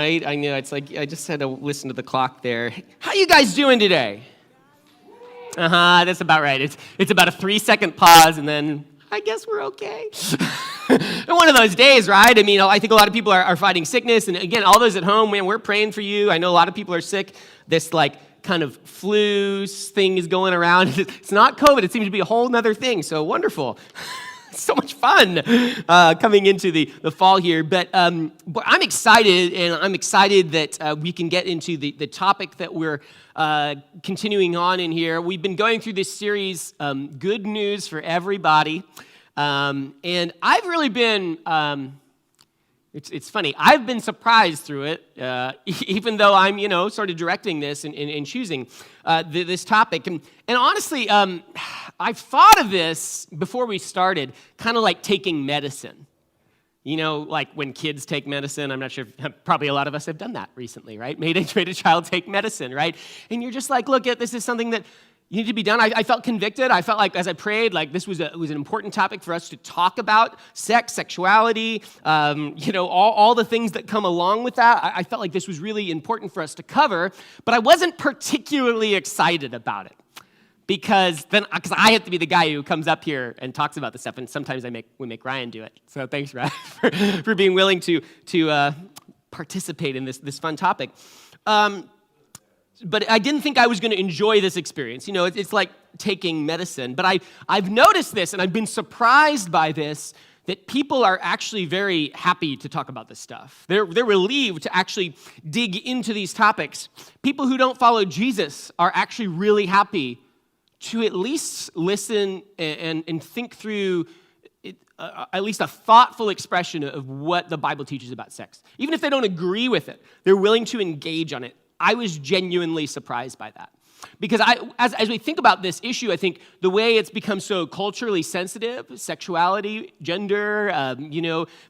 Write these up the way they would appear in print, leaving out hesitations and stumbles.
Right? I know, it's like I just had to listen to the clock there. How you guys doing today? That's about right. It's about a 3-second pause, and then I guess we're okay. One of those days, right? I mean, I think a lot of people are fighting sickness, and again, all those at home, man, we're praying for you. I know a lot of people are sick. This kind of flu thing is going around. It's not COVID. It seems to be a whole nother thing. So wonderful. So much fun coming into the fall here. But I'm excited, and I'm excited that we can get into the topic that we're continuing on in here. We've been going through this series, Good News for Everybody. And I've really been, it's funny, I've been surprised through it, even though I'm, sort of directing this and choosing this topic. And honestly, I've thought of this before we started, kind of like taking medicine. Like when kids take medicine, I'm not sure, probably a lot of us have done that recently, right? Made a child take medicine, right? And you're just like, look, this is something that you need to be done. I felt convicted. I felt like as I prayed, like this was an important topic for us to talk about, sex, sexuality, all the things that come along with that. I felt like this was really important for us to cover, but I wasn't particularly excited about it. Because I have to be the guy who comes up here and talks about this stuff, and sometimes we make Ryan do it. So thanks, Ryan, for being willing to participate in this fun topic. But I didn't think I was going to enjoy this experience. It's like taking medicine. But I've noticed this, and I've been surprised by this, that people are actually very happy to talk about this stuff. They're relieved to actually dig into these topics. People who don't follow Jesus are actually really happy to at least listen and think through at least a thoughtful expression of what the Bible teaches about sex. Even if they don't agree with it, they're willing to engage on it. I was genuinely surprised by that. Because as we think about this issue, I think the way it's become so culturally sensitive, sexuality, gender,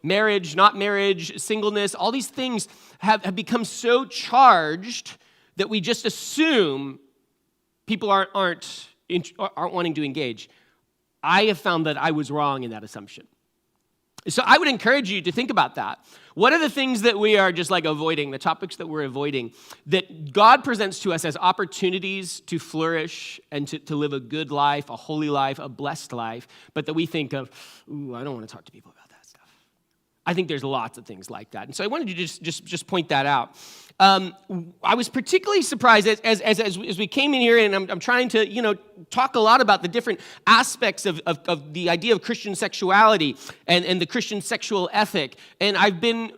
marriage, not marriage, singleness, all these things have become so charged that we just assume people aren't wanting to engage. I have found that I was wrong in that assumption. So I would encourage you to think about that. What are the things that we are just like avoiding, the topics that we're avoiding, that God presents to us as opportunities to flourish and to live a good life, a holy life, a blessed life, but that we think of, I don't want to talk to people about that stuff. I think there's lots of things like that. And so I wanted to just point that out. I was particularly surprised as we came in here, and I'm trying to, talk a lot about the different aspects of the idea of Christian sexuality and the Christian sexual ethic. And I've been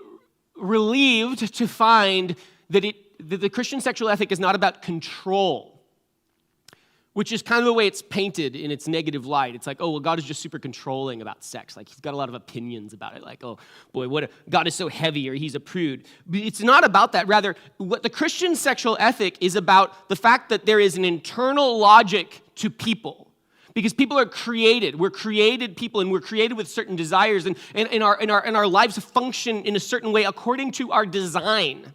relieved to find that the Christian sexual ethic is not about control, which is kind of the way it's painted in its negative light. It's like, oh, well, God is just super controlling about sex. Like, he's got a lot of opinions about it. Like, oh, boy, God is so heavy, or he's a prude. But it's not about that. Rather, what the Christian sexual ethic is about the fact that there is an internal logic to people. Because people are created. We're created people, and we're created with certain desires, and our lives function in a certain way according to our design.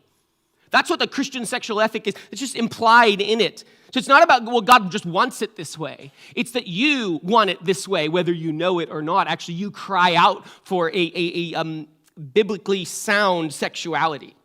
That's what the Christian sexual ethic is. It's just implied in it. So it's not about, well, God just wants it this way. It's that you want it this way, whether you know it or not. Actually, you cry out for a biblically sound sexuality.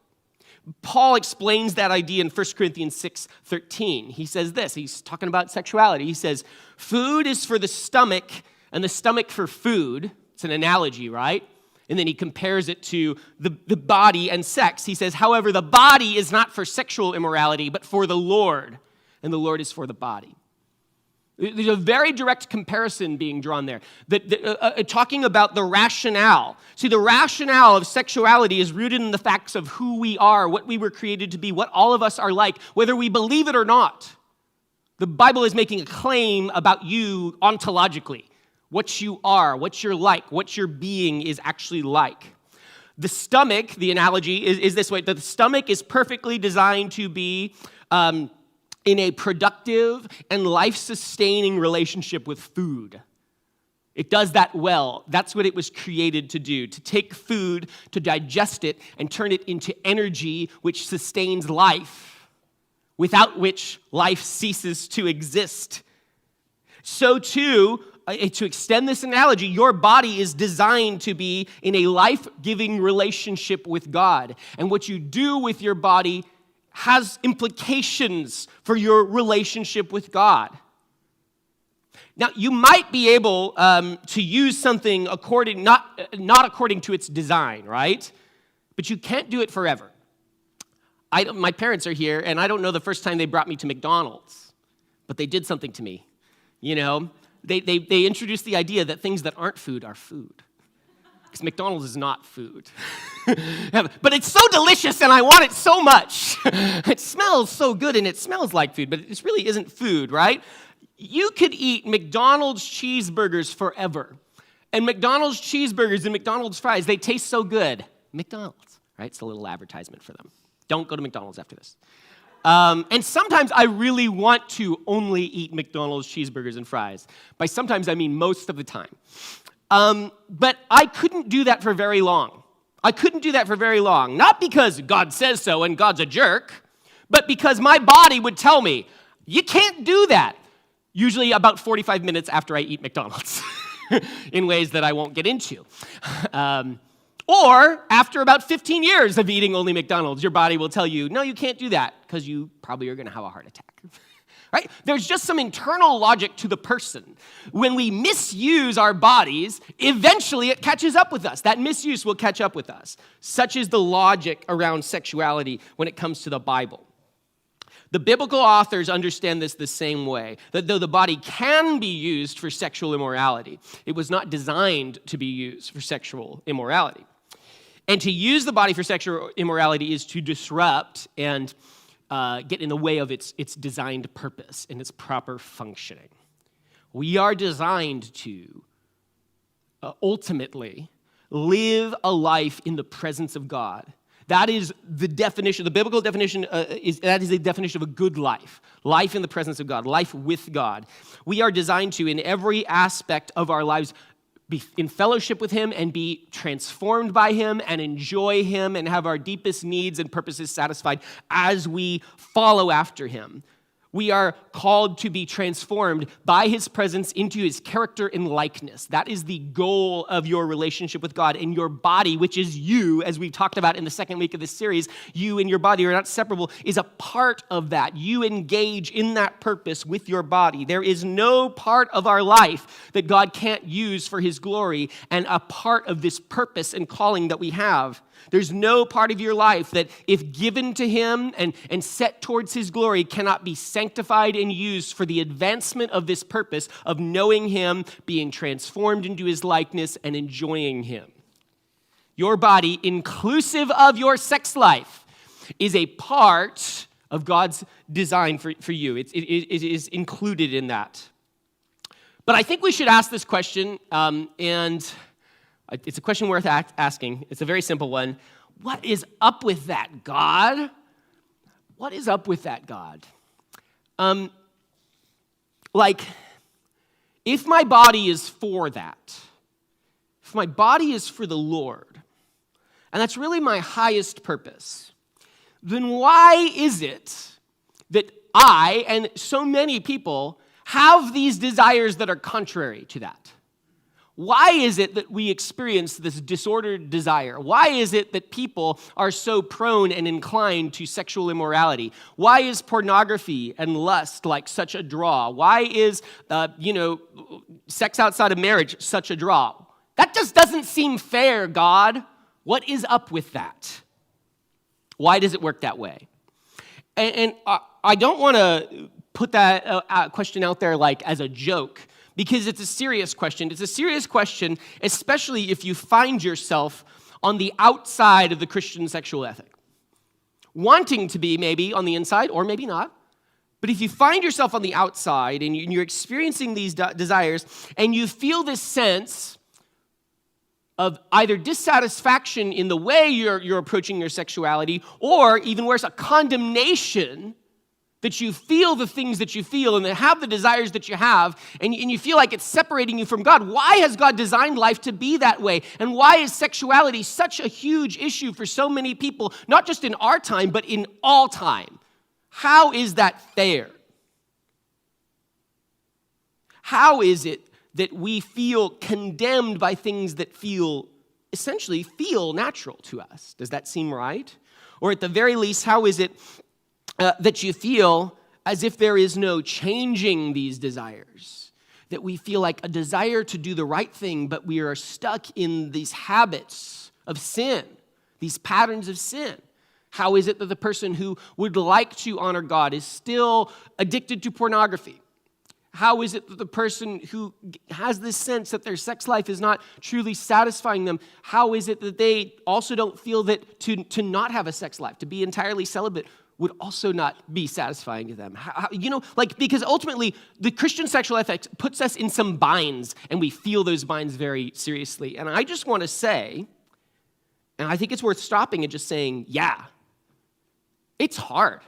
Paul explains that idea in 1 Corinthians 6:13. He says this. He's talking about sexuality. He says, food is for the stomach, and the stomach for food. It's an analogy, right? And then he compares it to the body and sex. He says, however, the body is not for sexual immorality, but for the Lord, and the Lord is for the body. There's a very direct comparison being drawn there, talking about the rationale. See, the rationale of sexuality is rooted in the facts of who we are, what we were created to be, what all of us are like, whether we believe it or not. The Bible is making a claim about you ontologically, what you are, what you're like, what your being is actually like. The stomach, the analogy is this way, that the stomach is perfectly designed to be in a productive and life-sustaining relationship with food. It does that well. That's what it was created to do, to take food, to digest it, and turn it into energy which sustains life, without which life ceases to exist. So too, to extend this analogy, your body is designed to be in a life-giving relationship with God. And what you do with your body has implications for your relationship with God. Now, you might be able to use something not according to its design, right? But you can't do it forever. My parents are here, and I don't know the first time they brought me to McDonald's, but they did something to me. You know, they introduced the idea that things that aren't food are food. Because McDonald's is not food. But it's so delicious and I want it so much. It smells so good and it smells like food, but it really isn't food, right? You could eat McDonald's cheeseburgers forever. And McDonald's cheeseburgers and McDonald's fries, they taste so good. McDonald's, right? It's a little advertisement for them. Don't go to McDonald's after this. And sometimes I really want to only eat McDonald's cheeseburgers and fries. By sometimes, I mean most of the time. But I couldn't do that for very long. Not because God says so and God's a jerk, but because my body would tell me, you can't do that. Usually about 45 minutes after I eat McDonald's in ways that I won't get into. Or after about 15 years of eating only McDonald's, your body will tell you, no, you can't do that because you probably are going to have a heart attack. Right? There's just some internal logic to the person. When we misuse our bodies, eventually it catches up with us. That misuse will catch up with us. Such is the logic around sexuality when it comes to the Bible. The biblical authors understand this the same way, that though the body can be used for sexual immorality, it was not designed to be used for sexual immorality. And to use the body for sexual immorality is to disrupt and get in the way of its designed purpose and its proper functioning. We are designed to ultimately live a life in the presence of God. That is the definition, the biblical definition is the definition of a good life. Life in the presence of God, life with God. We are designed to, in every aspect of our lives, be in fellowship with Him and be transformed by Him and enjoy Him and have our deepest needs and purposes satisfied as we follow after Him. We are called to be transformed by His presence into His character and likeness. That is the goal of your relationship with God. And your body, which is you, as we've talked about in the second week of this series, you and your body are not separable, is a part of that. You engage in that purpose with your body. There is no part of our life that God can't use for His glory and a part of this purpose and calling that we have. There's no part of your life that, if given to Him and set towards His glory, cannot be sanctified and used for the advancement of this purpose of knowing Him, being transformed into His likeness, and enjoying Him. Your body, inclusive of your sex life, is a part of God's design for you. It is included in that. But I think we should ask this question, and it's a question worth asking. It's a very simple one. What is up with that, God? What is up with that, God? If my body is for that, if my body is for the Lord, and that's really my highest purpose, then why is it that I and so many people have these desires that are contrary to that? Why is it that we experience this disordered desire? Why is it that people are so prone and inclined to sexual immorality? Why is pornography and lust like such a draw? Why is, sex outside of marriage such a draw? That just doesn't seem fair, God. What is up with that? Why does it work that way? And I don't want to put that question out there like as a joke, because it's a serious question. It's a serious question, especially if you find yourself on the outside of the Christian sexual ethic. Wanting to be maybe on the inside, or maybe not. But if you find yourself on the outside and you're experiencing these desires and you feel this sense of either dissatisfaction in the way you're approaching your sexuality, or even worse, a condemnation that you feel the things that you feel and that have the desires that you have, and you feel like it's separating you from God. Why has God designed life to be that way? And why is sexuality such a huge issue for so many people, not just in our time, but in all time? How is that fair? How is it that we feel condemned by things that essentially feel natural to us. Does that seem right? Or at the very least, how is it that you feel as if there is no changing these desires? That we feel like a desire to do the right thing, but we are stuck in these habits of sin, these patterns of sin. How is it that the person who would like to honor God is still addicted to pornography? How is it that the person who has this sense that their sex life is not truly satisfying them, how is it that they also don't feel that to not have a sex life, to be entirely celibate, would also not be satisfying to them? Because ultimately, the Christian sexual ethics puts us in some binds, and we feel those binds very seriously. And I just want to say, and I think it's worth stopping and just saying, yeah, it's hard.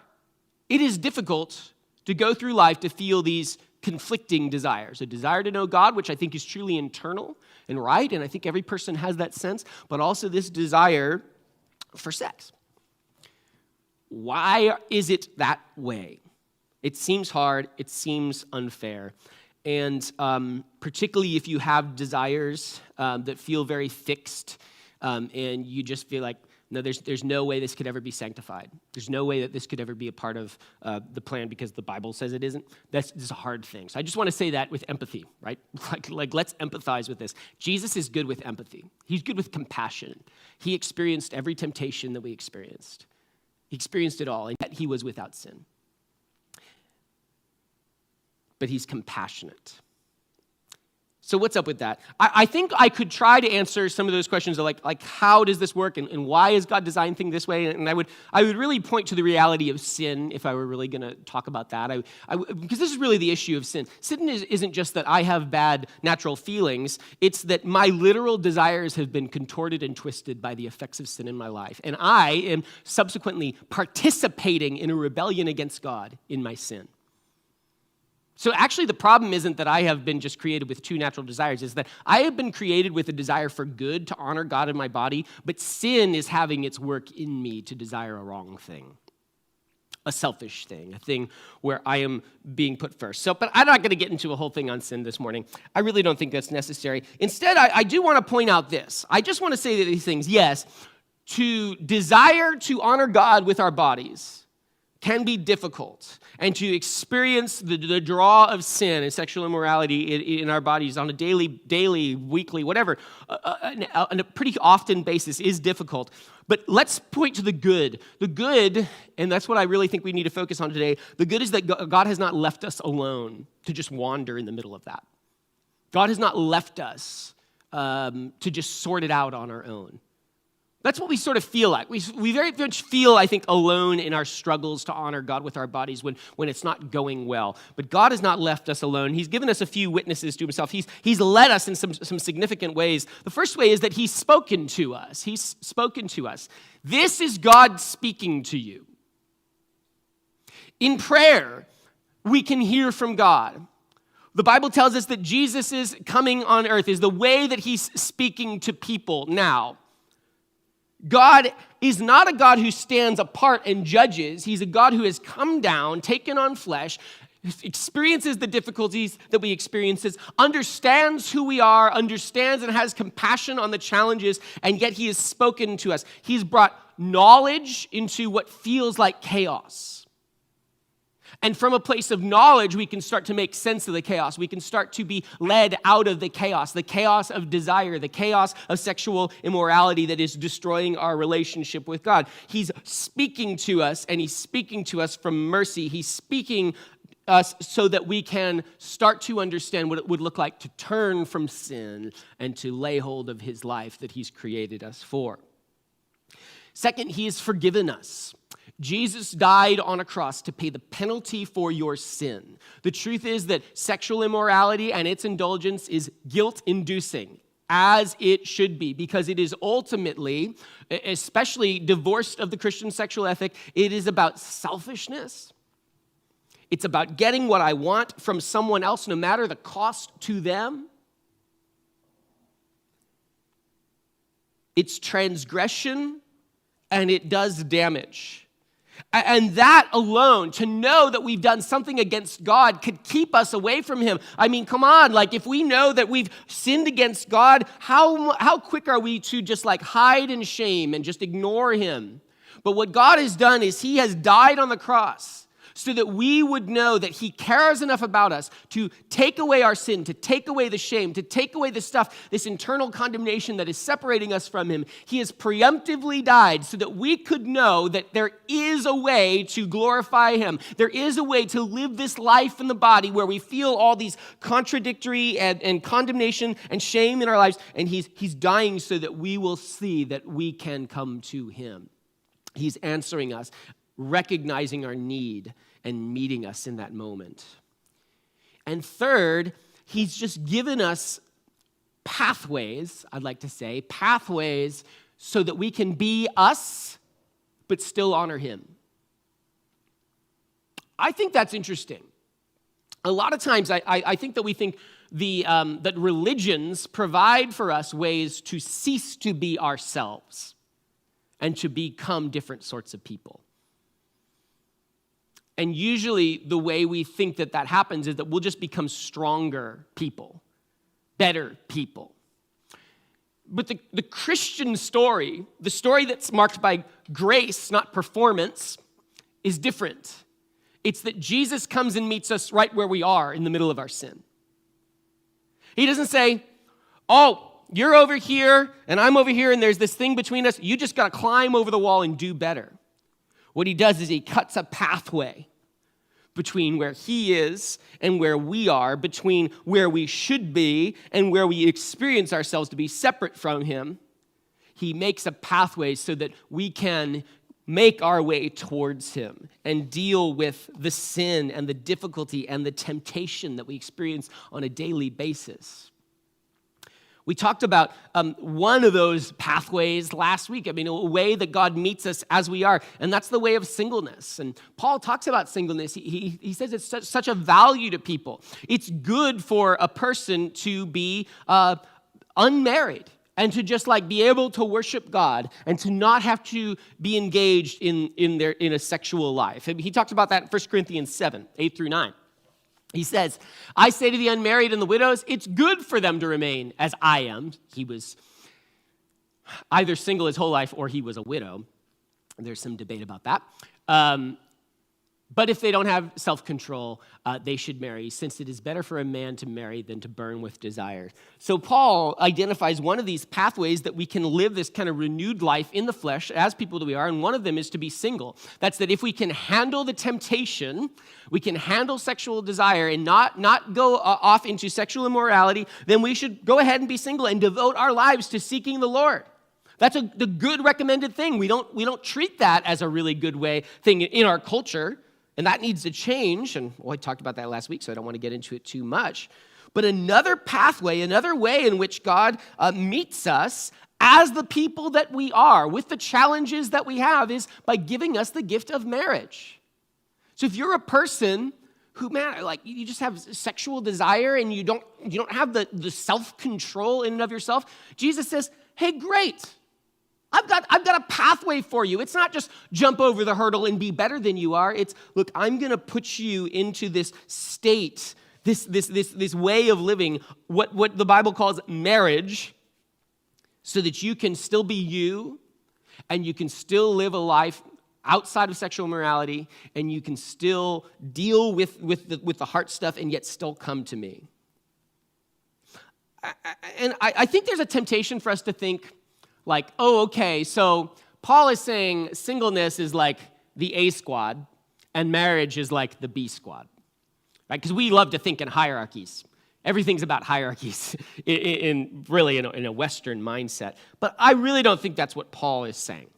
It is difficult to go through life to feel these conflicting desires. A desire to know God, which I think is truly internal and right, and I think every person has that sense, but also this desire for sex. Why is it that way? It seems hard. It seems unfair. And particularly if you have desires that feel very fixed and you just feel like, no, there's no way this could ever be sanctified. There's no way that this could ever be a part of the plan because the Bible says it isn't. This is a hard thing. So I just want to say that with empathy, right? Like let's empathize with this. Jesus is good with empathy. He's good with compassion. He experienced every temptation that we experienced. He experienced it all, and yet he was without sin. But he's compassionate. So what's up with that? I think I could try to answer some of those questions of like how does this work and why has God designed things this way? And I would really point to the reality of sin if I were really going to talk about that. Because this is really the issue of sin. Sin isn't just that I have bad natural feelings. It's that my literal desires have been contorted and twisted by the effects of sin in my life. And I am subsequently participating in a rebellion against God in my sin. So actually the problem isn't that I have been just created with two natural desires, is that I have been created with a desire for good, to honor God in my body, but sin is having its work in me to desire a wrong thing, a selfish thing, a thing where I am being put first. But I'm not going to get into a whole thing on sin this morning. I really don't think that's necessary. Instead, I do want to point out this. I just want to say that these things, yes, to desire to honor God with our bodies can be difficult, and to experience the draw of sin and sexual immorality in our bodies on a daily, weekly, whatever, on a pretty often basis is difficult. But let's point to the good. The good, and that's what I really think we need to focus on today, the good is that God has not left us alone to just wander in the middle of that. God has not left us to just sort it out on our own. That's what we sort of feel like. We very much feel, I think, alone in our struggles to honor God with our bodies when it's not going well. But God has not left us alone. He's given us a few witnesses to himself. He's led us in some significant ways. The first way is that he's spoken to us. He's spoken to us. This is God speaking to you. In prayer, we can hear from God. The Bible tells us that Jesus' coming on earth is the way that he's speaking to people now. God is not a God who stands apart and judges. He's a God who has come down, taken on flesh, experiences the difficulties that we experience, understands who we are, understands and has compassion on the challenges, and yet he has spoken to us. He's brought knowledge into what feels like chaos. And from a place of knowledge, we can start to make sense of the chaos. We can start to be led out of the chaos of desire, the chaos of sexual immorality that is destroying our relationship with God. He's speaking to us, and he's speaking to us from mercy. He's speaking us so that we can start to understand what it would look like to turn from sin and to lay hold of his life that he's created us for. Second, he has forgiven us. Jesus died on a cross to pay the penalty for your sin. The truth is that sexual immorality and its indulgence is guilt-inducing, as it should be, because it is ultimately, especially divorced of the Christian sexual ethic, it is about selfishness. It's about getting what I want from someone else, no matter the cost to them. It's transgression, and it does damage. And that alone, to know that we've done something against God, could keep us away from him. I mean, come on, like if we know that we've sinned against God, how quick are we to just like hide in shame and just ignore him? But what God has done is he has died on the cross so that we would know that he cares enough about us to take away our sin, to take away the shame, to take away the stuff, this internal condemnation that is separating us from him. He has preemptively died so that we could know that there is a way to glorify him. There is a way to live this life in the body where we feel all these contradictory and condemnation and shame in our lives, and he's dying so that we will see that we can come to him. He's answering us, recognizing our need and meeting us in that moment. And third, he's just given us pathways, I'd like to say, pathways so that we can be us, but still honor him. I think that's interesting. A lot of times, I think that we think that religions provide for us ways to cease to be ourselves and to become different sorts of people. And usually the way we think that happens is that we'll just become stronger people, better people. But the Christian story, the story that's marked by grace, not performance, is different. It's that Jesus comes and meets us right where we are in the middle of our sin. He doesn't say, oh, you're over here and I'm over here and there's this thing between us. You just got to climb over the wall and do better. What he does is he cuts a pathway between where he is and where we are, between where we should be and where we experience ourselves to be separate from him. He makes a pathway so that we can make our way towards him and deal with the sin and the difficulty and the temptation that we experience on a daily basis. We talked about one of those pathways last week. I mean, a way that God meets us as we are, and that's the way of singleness. And Paul talks about singleness. He says it's such a value to people. It's good for a person to be unmarried and to just like be able to worship God and to not have to be engaged in a sexual life. He talks about that in 1 Corinthians 7, 8 through 9. He says, I say to the unmarried and the widows, it's good for them to remain as I am. He was either single his whole life or he was a widow. There's some debate about that. But if they don't have self-control, they should marry, since it is better for a man to marry than to burn with desire. So Paul identifies one of these pathways that we can live this kind of renewed life in the flesh as people that we are, and one of them is to be single. That's that if we can handle the temptation, we can handle sexual desire and not go off into sexual immorality, then we should go ahead and be single and devote our lives to seeking the Lord. That's the good recommended thing. We don't treat that as a really good thing in our culture. And that needs to change, and I talked about that last week, so I don't want to get into it too much. But another pathway, another way in which God meets us as the people that we are, with the challenges that we have, is by giving us the gift of marriage. So if you're a person who, like you just have sexual desire and you don't have the self-control in and of yourself, Jesus says, hey, great. I've got a pathway for you. It's not just jump over the hurdle and be better than you are. It's, look, I'm going to put you into this state, this way of living, what the Bible calls marriage, so that you can still be you and you can still live a life outside of sexual morality and you can still deal with the heart stuff and yet still come to me. And I think there's a temptation for us to think, like, oh, okay, so Paul is saying singleness is like the A squad and marriage is like the B squad, right? Because we love to think in hierarchies. Everything's about hierarchies in a Western mindset. But I really don't think that's what Paul is saying.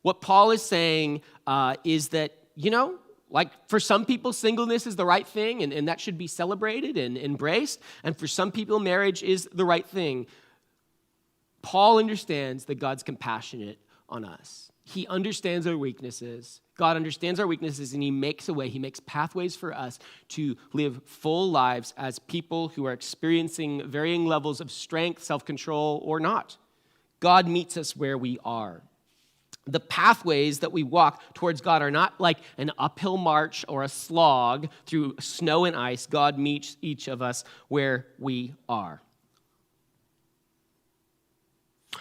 What Paul is saying is that, like for some people, singleness is the right thing and that should be celebrated and embraced. And for some people, marriage is the right thing. Paul understands that God's compassionate on us. He understands our weaknesses. God understands our weaknesses, and he makes a way. He makes pathways for us to live full lives as people who are experiencing varying levels of strength, self-control, or not. God meets us where we are. The pathways that we walk towards God are not like an uphill march or a slog through snow and ice. God meets each of us where we are.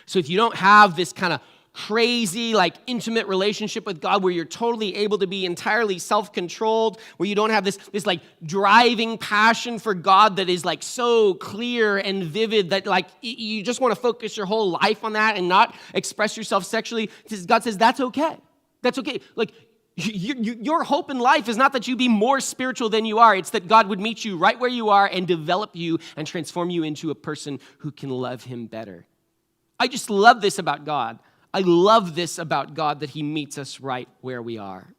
So if you don't have this kind of crazy, like intimate relationship with God where you're totally able to be entirely self-controlled, where you don't have this like driving passion for God that is like so clear and vivid that like you just want to focus your whole life on that and not express yourself sexually, God says that's okay. That's okay. Like your hope in life is not that you be more spiritual than you are. It's that God would meet you right where you are and develop you and transform you into a person who can love him better. I just love this about God. I love this about God, that he meets us right where we are.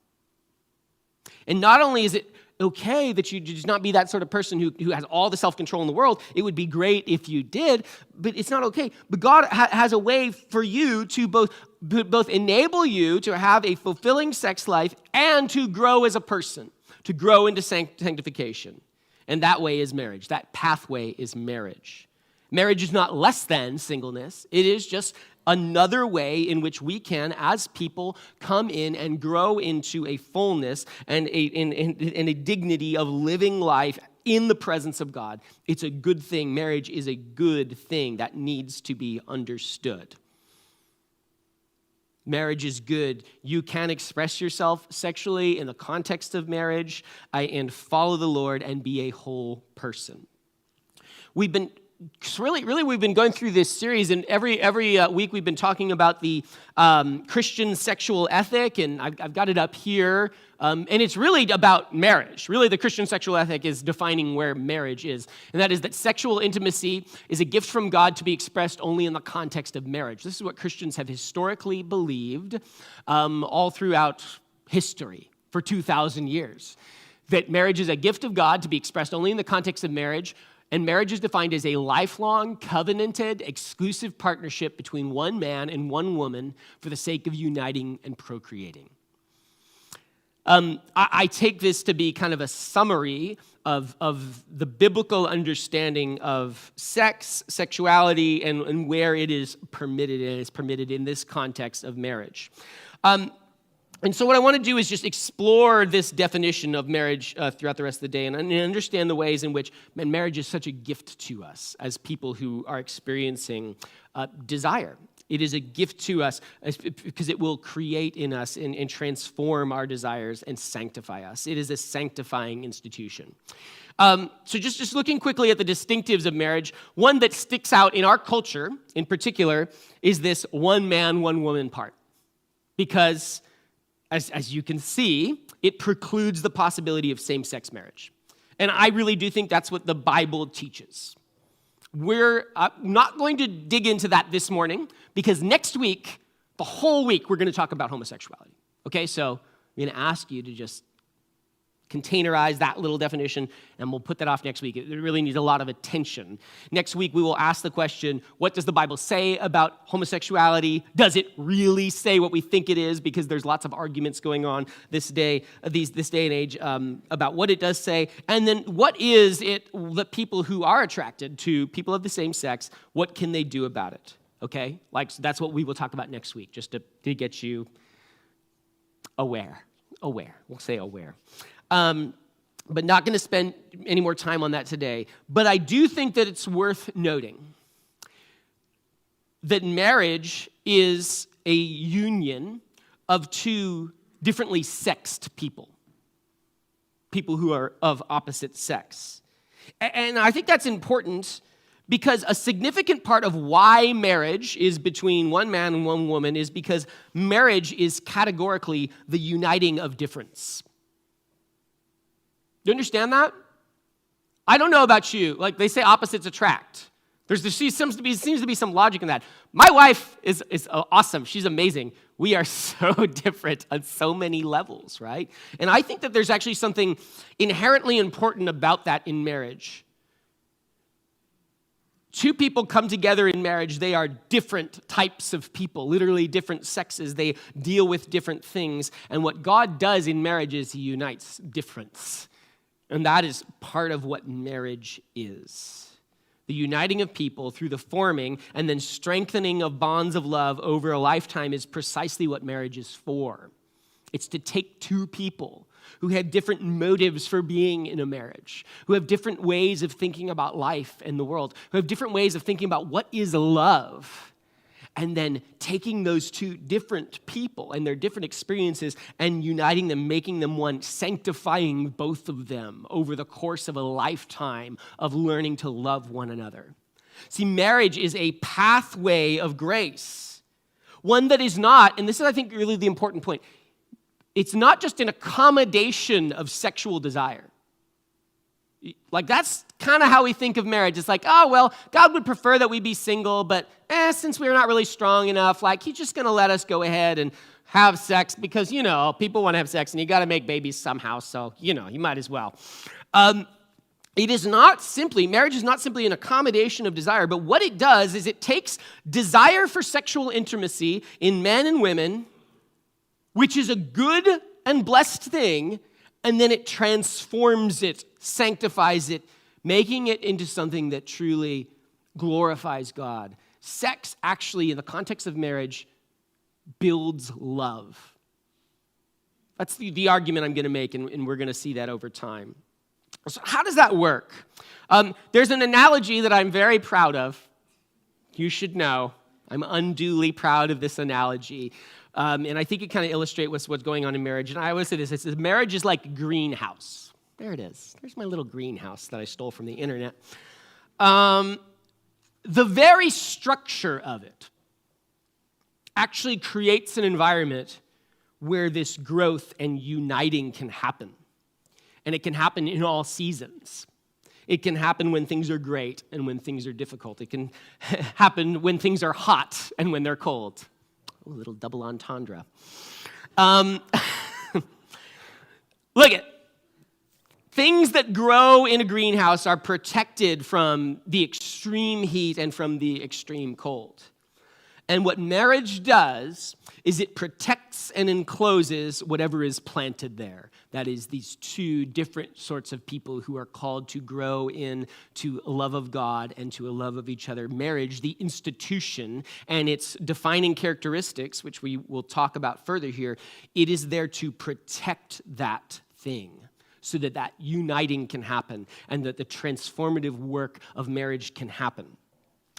And not only is it okay that you just not be that sort of person who has all the self-control in the world, it would be great if you did, but it's not okay. But God has a way for you to both enable you to have a fulfilling sex life and to grow as a person, to grow into sanctification. And that way is marriage. That pathway is marriage. Marriage is not less than singleness. It is just another way in which we can, as people, come in and grow into a fullness and a dignity of living life in the presence of God. It's a good thing. Marriage is a good thing that needs to be understood. Marriage is good. You can express yourself sexually in the context of marriage and follow the Lord and be a whole person. We've been going through this series, and every week we've been talking about the Christian sexual ethic, and I've got it up here, and it's really about marriage. Really, the Christian sexual ethic is defining where marriage is, and that is that sexual intimacy is a gift from God to be expressed only in the context of marriage. This is what Christians have historically believed all throughout history for 2,000 years, that marriage is a gift of God to be expressed only in the context of marriage. And marriage is defined as a lifelong, covenanted, exclusive partnership between one man and one woman for the sake of uniting and procreating. I take this to be kind of a summary of the biblical understanding of sex, sexuality, and where it is permitted. It is permitted in this context of marriage. And so what I want to do is just explore this definition of marriage throughout the rest of the day and understand the ways in which marriage is such a gift to us as people who are experiencing desire. It is a gift to us because it will create in us and transform our desires and sanctify us. It is a sanctifying institution. So just looking quickly at the distinctives of marriage, one that sticks out in our culture in particular is this one man, one woman part. Because as you can see, it precludes the possibility of same-sex marriage. And I really do think that's what the Bible teaches. We're not going to dig into that this morning because next week, the whole week, we're going to talk about homosexuality. Okay, so I'm going to ask you to just containerize that little definition, and we'll put that off next week. It really needs a lot of attention. Next week, we will ask the question, what does the Bible say about homosexuality? Does it really say what we think it is? Because there's lots of arguments going on this day and age about what it does say. And then what is it that people who are attracted to people of the same sex, what can they do about it? Okay? So that's what we will talk about next week, just to get you aware. We'll say aware. But not going to spend any more time on that today. But I do think that it's worth noting that marriage is a union of two differently sexed people who are of opposite sex. And I think that's important because a significant part of why marriage is between one man and one woman is because marriage is categorically the uniting of difference. Do you understand that? I don't know about you. Like they say opposites attract. There seems to be some logic in that. My wife is awesome. She's amazing. We are so different on so many levels, right? And I think that there's actually something inherently important about that in marriage. Two people come together in marriage. They are different types of people, literally different sexes. They deal with different things. And what God does in marriage is he unites difference. And that is part of what marriage is. The uniting of people through the forming and then strengthening of bonds of love over a lifetime is precisely what marriage is for. It's to take two people who have different motives for being in a marriage, who have different ways of thinking about life and the world, who have different ways of thinking about what is love, and then taking those two different people and their different experiences and uniting them, making them one, sanctifying both of them over the course of a lifetime of learning to love one another. See, marriage is a pathway of grace, one that is not, and this is, I think, really the important point, it's not just an accommodation of sexual desire. Like, that's kind of how we think of marriage. It's like, oh, well, God would prefer that we be single, but since we're not really strong enough, like, he's just going to let us go ahead and have sex because, people want to have sex and you got to make babies somehow, so, you might as well. It is not simply, marriage is not simply an accommodation of desire, but what it does is it takes desire for sexual intimacy in men and women, which is a good and blessed thing, and then it transforms it, sanctifies it, making it into something that truly glorifies God. Sex actually, in the context of marriage, builds love. That's the argument I'm going to make, and we're going to see that over time. So how does that work? There's an analogy that I'm very proud of. You should know. I'm unduly proud of this analogy. And I think it kind of illustrates what's going on in marriage. And I always say this, it says marriage is like a greenhouse. There it is. There's my little greenhouse that I stole from the internet. The very structure of it actually creates an environment where this growth and uniting can happen. And it can happen in all seasons. It can happen when things are great and when things are difficult. It can happen when things are hot and when they're cold. A little double entendre. Look at things that grow in a greenhouse are protected from the extreme heat and from the extreme cold. And what marriage does is it protects and encloses whatever is planted there. That is, these two different sorts of people who are called to grow into a love of God and to a love of each other. Marriage, the institution, and its defining characteristics, which we will talk about further here, it is there to protect that thing so that that uniting can happen and that the transformative work of marriage can happen.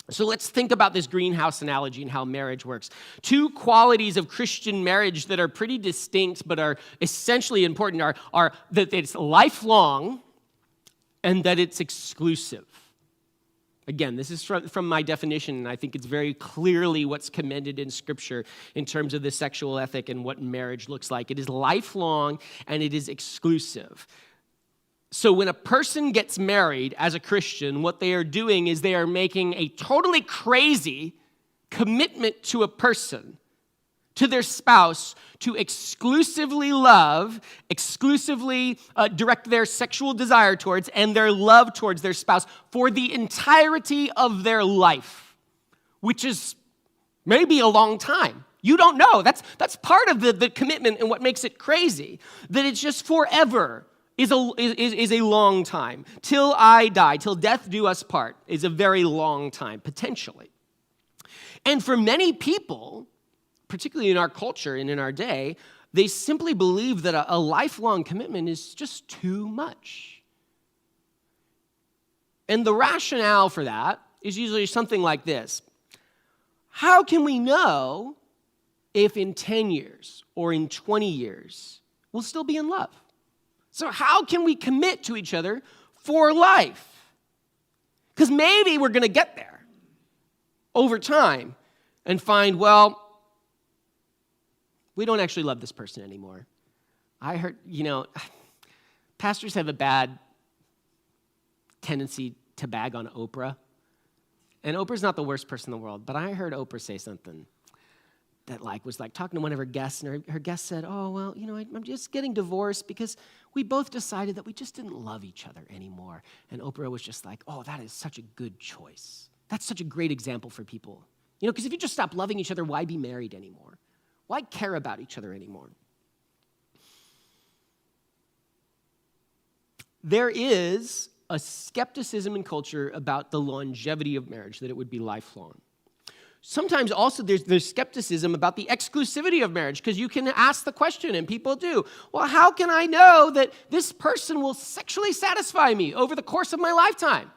So let's think about this greenhouse analogy and how marriage works. Two qualities of Christian marriage that are pretty distinct but are essentially important are that it's lifelong and that it's exclusive. Again, this is from my definition, and I think it's very clearly what's commended in Scripture in terms of the sexual ethic and what marriage looks like. It is lifelong and it is exclusive. So when a person gets married as a Christian, what they are doing is they are making a totally crazy commitment to a person, to their spouse, to exclusively love, exclusively direct their sexual desire towards and their love towards their spouse for the entirety of their life, which is maybe a long time. You don't know. That's part of the commitment and what makes it crazy, that it's just forever. Is a long time. Till I die, till death do us part, is a very long time, potentially. And for many people, particularly in our culture and in our day, they simply believe that a lifelong commitment is just too much. And the rationale for that is usually something like this. How can we know if in 10 years or in 20 years we'll still be in love? So how can we commit to each other for life? Because maybe we're going to get there over time and find, well, we don't actually love this person anymore. I heard, pastors have a bad tendency to bag on Oprah. And Oprah's not the worst person in the world, but I heard Oprah say something that was talking to one of her guests, and her guest said, oh, well, I'm just getting divorced because we both decided that we just didn't love each other anymore. And Oprah was just like, oh, that is such a good choice. That's such a great example for people. Because if you just stop loving each other, why be married anymore? Why care about each other anymore? There is a skepticism in culture about the longevity of marriage, that it would be lifelong. Sometimes also there's skepticism about the exclusivity of marriage, because you can ask the question, and people do, well, how can I know that this person will sexually satisfy me over the course of my lifetime?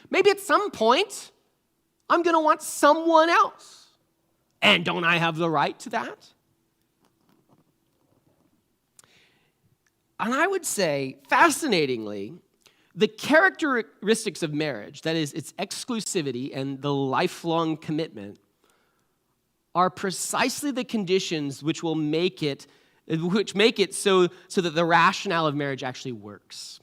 Maybe at some point, I'm going to want someone else. And don't I have the right to that? And I would say, fascinatingly, the characteristics of marriage, that is, its exclusivity and the lifelong commitment, are precisely the conditions which make it so that the rationale of marriage actually works.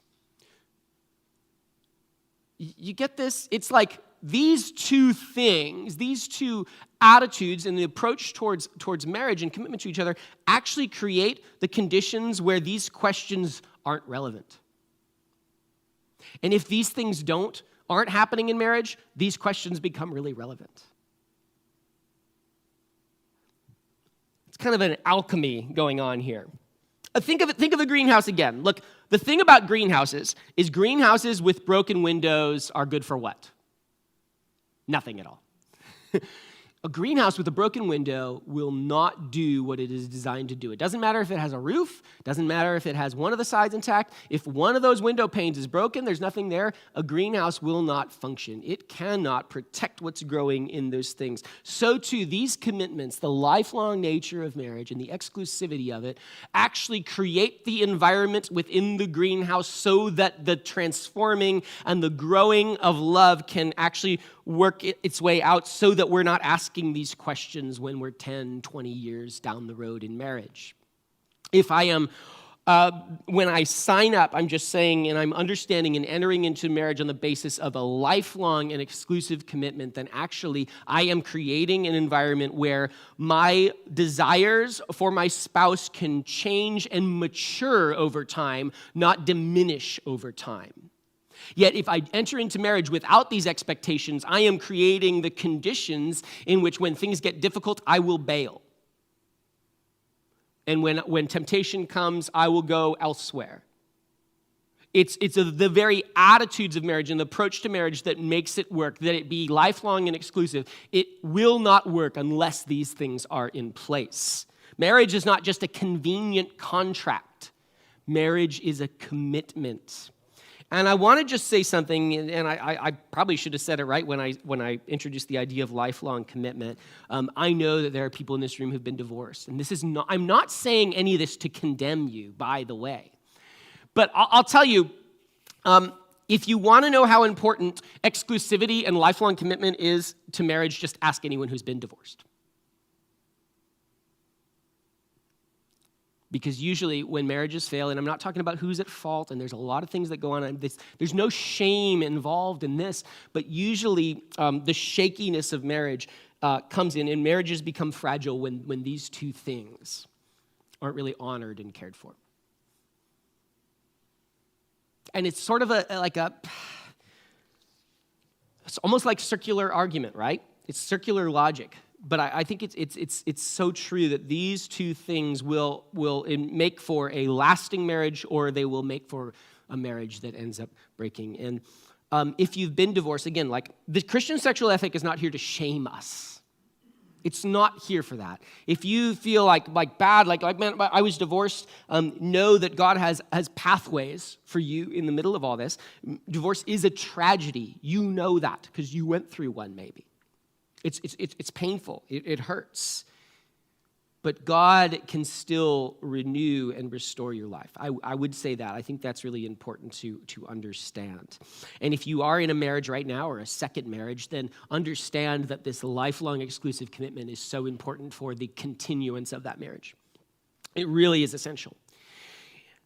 You get this? It's like these two things, these two attitudes and the approach towards marriage and commitment to each other actually create the conditions where these questions aren't relevant. And if these things aren't happening in marriage, these questions become really relevant. It's kind of an alchemy going on here. Think of a greenhouse again. Look, the thing about greenhouses is greenhouses with broken windows are good for what? Nothing at all. A greenhouse with a broken window will not do what it is designed to do. It doesn't matter if it has a roof, doesn't matter if it has one of the sides intact. If one of those window panes is broken, there's nothing there, a greenhouse will not function. It cannot protect what's growing in those things. So too, these commitments, the lifelong nature of marriage and the exclusivity of it, actually create the environment within the greenhouse so that the transforming and the growing of love can actually work its way out, so that we're not asking these questions when we're 10, 20 years down the road in marriage. If I am, when I sign up, I'm just saying, and I'm understanding and entering into marriage on the basis of a lifelong and exclusive commitment, then actually I am creating an environment where my desires for my spouse can change and mature over time, not diminish over time. Yet if I enter into marriage without these expectations, I am creating the conditions in which when things get difficult, I will bail. And when temptation comes, I will go elsewhere. It's the very attitudes of marriage and the approach to marriage that makes it work, that it be lifelong and exclusive. It will not work unless these things are in place. Marriage is not just a convenient contract. Marriage is a commitment. And I want to just say something, and I probably should have said it right when I introduced the idea of lifelong commitment. I know that there are people in this room who've been divorced, and I'm not saying any of this to condemn you, by the way. But I'll tell you, if you want to know how important exclusivity and lifelong commitment is to marriage, just ask anyone who's been divorced. Because usually when marriages fail, and I'm not talking about who's at fault, and there's a lot of things that go on, there's no shame involved in this, but usually the shakiness of marriage comes in, and marriages become fragile when these two things aren't really honored and cared for. And it's sort of it's almost like circular argument, right? It's circular logic. But I think it's so true that these two things will make for a lasting marriage, or they will make for a marriage that ends up breaking. And if you've been divorced, again, like the Christian sexual ethic is not here to shame us. It's not here for that. If you feel like bad, man, I was divorced, know that God has pathways for you in the middle of all this. Divorce is a tragedy. You know that because you went through one maybe. It's painful. It hurts. But God can still renew and restore your life. I would say that. I think that's really important to understand. And if you are in a marriage right now or a second marriage, then understand that this lifelong exclusive commitment is so important for the continuance of that marriage. It really is essential.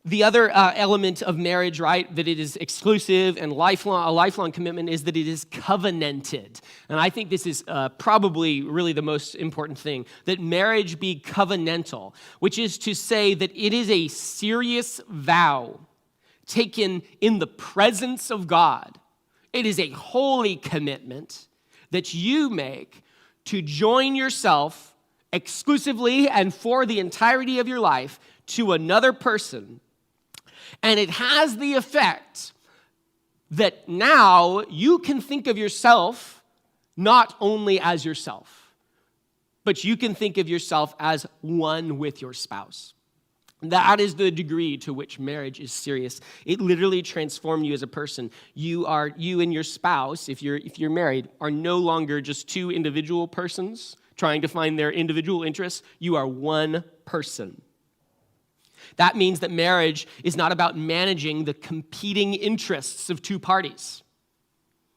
The other element of marriage, right, that it is exclusive and a lifelong commitment, is that it is covenanted. And I think this is probably really the most important thing, that marriage be covenantal, which is to say that it is a serious vow taken in the presence of God. It is a holy commitment that you make to join yourself exclusively and for the entirety of your life to another person. And it has the effect that now you can think of yourself not only as yourself, but you can think of yourself as one with your spouse. That is the degree to which marriage is serious. It literally transforms you as a person. You and your spouse, if you're married, are no longer just two individual persons trying to find their individual interests. You are one person. That means that marriage is not about managing the competing interests of two parties.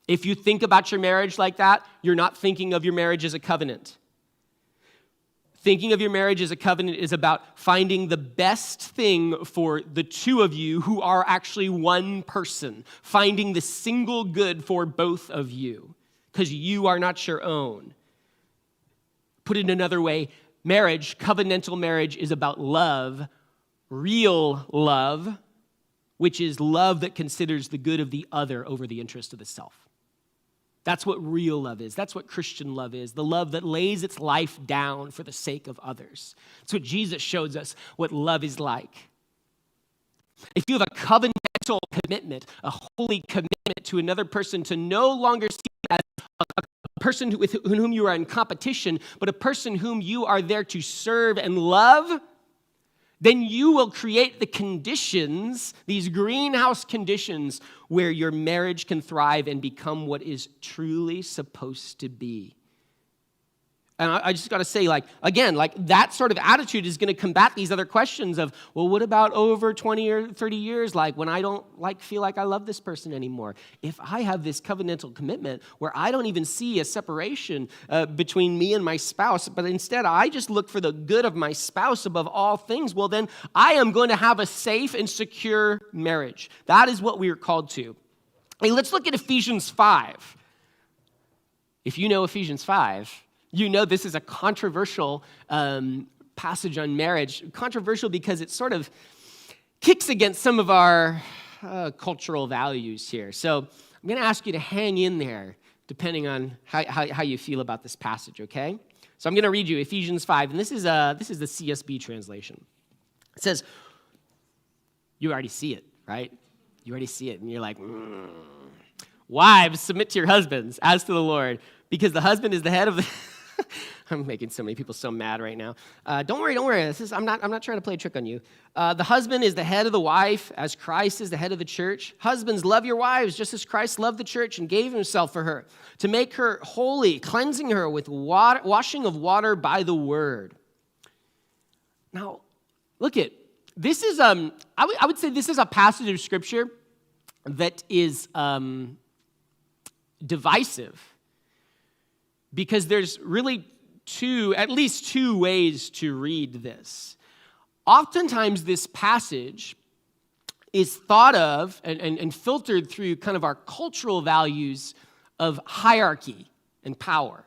If you think about your marriage like that, you're not thinking of your marriage as a covenant. Thinking of your marriage as a covenant is about finding the best thing for the two of you who are actually one person, finding the single good for both of you, because you are not your own. Put it another way, marriage, covenantal marriage, is about love, real love, which is love that considers the good of the other over the interest of the self. That's what real love is. That's what Christian love is, the love that lays its life down for the sake of others. That's what Jesus shows us what love is like. If you have a covenantal commitment, a holy commitment to another person, to no longer see as a person with whom you are in competition, but a person whom you are there to serve and love, then you will create the conditions, these greenhouse conditions, where your marriage can thrive and become what is truly supposed to be. And I just got to say, again, that sort of attitude is going to combat these other questions of, well, what about over 20 or 30 years, when I don't feel like I love this person anymore? If I have this covenantal commitment where I don't even see a separation between me and my spouse, but instead I just look for the good of my spouse above all things, well, then I am going to have a safe and secure marriage. That is what we are called to. Hey, let's look at Ephesians 5. If you know Ephesians 5, you know this is a controversial passage on marriage. Controversial because it sort of kicks against some of our cultural values here. So I'm going to ask you to hang in there depending on how you feel about this passage, okay? So I'm going to read you Ephesians 5, and this is the CSB translation. It says, you already see it, right? You already see it, and you're like, Wives, submit to your husbands as to the Lord, because the husband is the head of the... I'm making so many people so mad right now. Don't worry. I'm not trying to play a trick on you. The husband is the head of the wife, as Christ is the head of the church. Husbands, love your wives, just as Christ loved the church and gave himself for her, to make her holy, cleansing her with water, washing of water by the word. Now, look at this is I would say this is a passage of scripture that is divisive. Because there's really at least two ways to read this. Oftentimes, this passage is thought of and filtered through kind of our cultural values of hierarchy and power.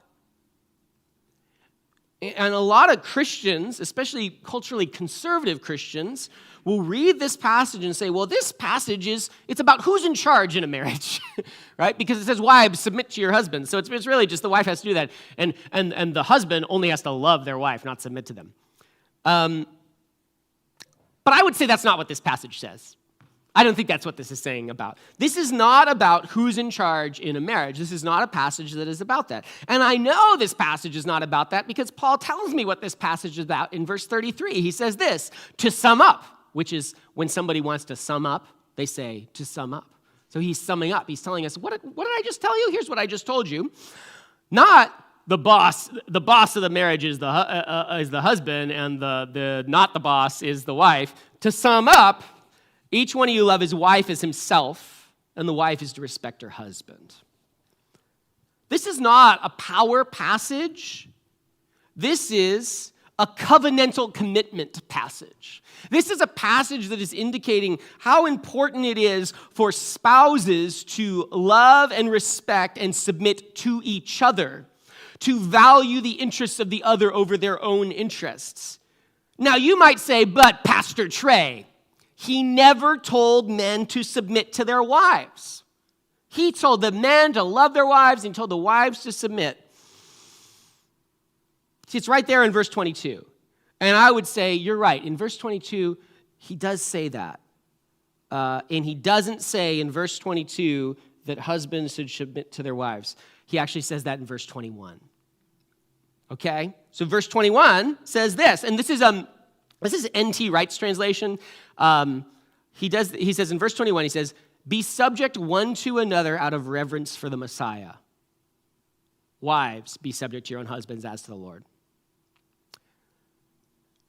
And a lot of Christians, especially culturally conservative Christians, will read this passage and say, well, this passage it's about who's in charge in a marriage, right? Because it says, wives, submit to your husbands. So it's really just the wife has to do that. And the husband only has to love their wife, not submit to them. But I would say that's not what this passage says. I don't think that's what this is saying about. This is not about who's in charge in a marriage. This is not a passage that is about that. And I know this passage is not about that because Paul tells me what this passage is about in verse 33. He says this, to sum up, which is when somebody wants to sum up, they say to sum up. So he's summing up. He's telling us, what did I just tell you? Here's what I just told you. Not the boss of the marriage is the husband, and the not the boss is the wife. To sum up, each one of you love his wife as himself, and the wife is to respect her husband. This is not a power passage. This is a covenantal commitment passage. This is a passage that is indicating how important it is for spouses to love and respect and submit to each other, to value the interests of the other over their own interests. Now, you might say, but Pastor Trey, he never told men to submit to their wives. He told the men to love their wives, and he told the wives to submit. See, it's right there in verse 22. And I would say, you're right. In verse 22, he does say that. and he doesn't say in verse 22 that husbands should submit to their wives. He actually says that in verse 21. Okay? So verse 21 says this, and this is N.T. Wright's translation. He says in verse 21, he says, "Be subject one to another out of reverence for the Messiah. Wives, be subject to your own husbands as to the Lord."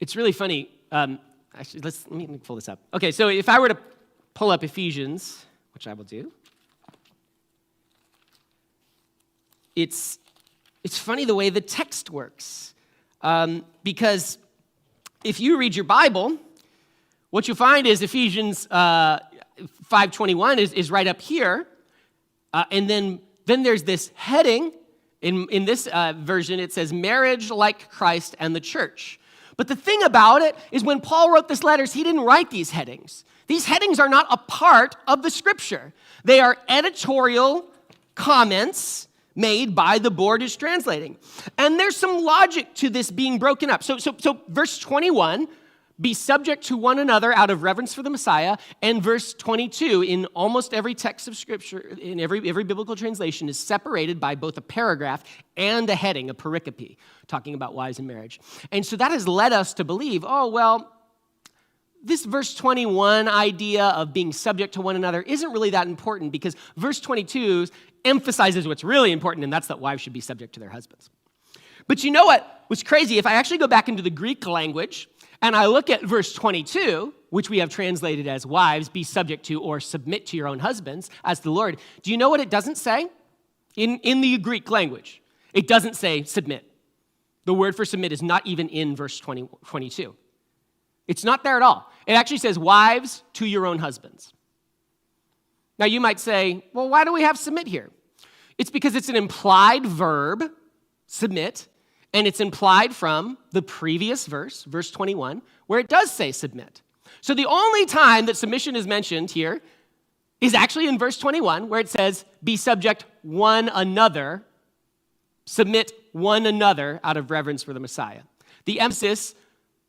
It's really funny. Actually, let me pull this up. Okay, so if I were to pull up Ephesians, which I will do, it's funny the way the text works. Because if you read your Bible, what you find is Ephesians 5:21 is right up here. And then there's this heading. In this version, it says, "Marriage like Christ and the church." But the thing about it is when Paul wrote this letters, he didn't write these headings. These headings are not a part of the scripture. They are editorial comments made by the board who's translating. And there's some logic to this being broken up. So verse 21, "Be subject to one another out of reverence for the Messiah," and verse 22, in almost every text of Scripture, in every biblical translation, is separated by both a paragraph and a heading, a pericope, talking about wives and marriage. And so that has led us to believe, this verse 21 idea of being subject to one another isn't really that important because verse 22 emphasizes what's really important, and that's that wives should be subject to their husbands. But you know what was crazy? If I actually go back into the Greek language, and I look at verse 22, which we have translated as "Wives, be subject to or submit to your own husbands as the Lord." Do you know what it doesn't say? In the Greek language, it doesn't say submit. The word for submit is not even in verse 22. It's not there at all. It actually says, "Wives, to your own husbands." Now you might say, well, why do we have submit here? It's because it's an implied verb, submit, and it's implied from the previous verse, verse 21, where it does say submit. So the only time that submission is mentioned here is actually in verse 21, where it says, "Be subject one another, submit one another out of reverence for the Messiah." The emphasis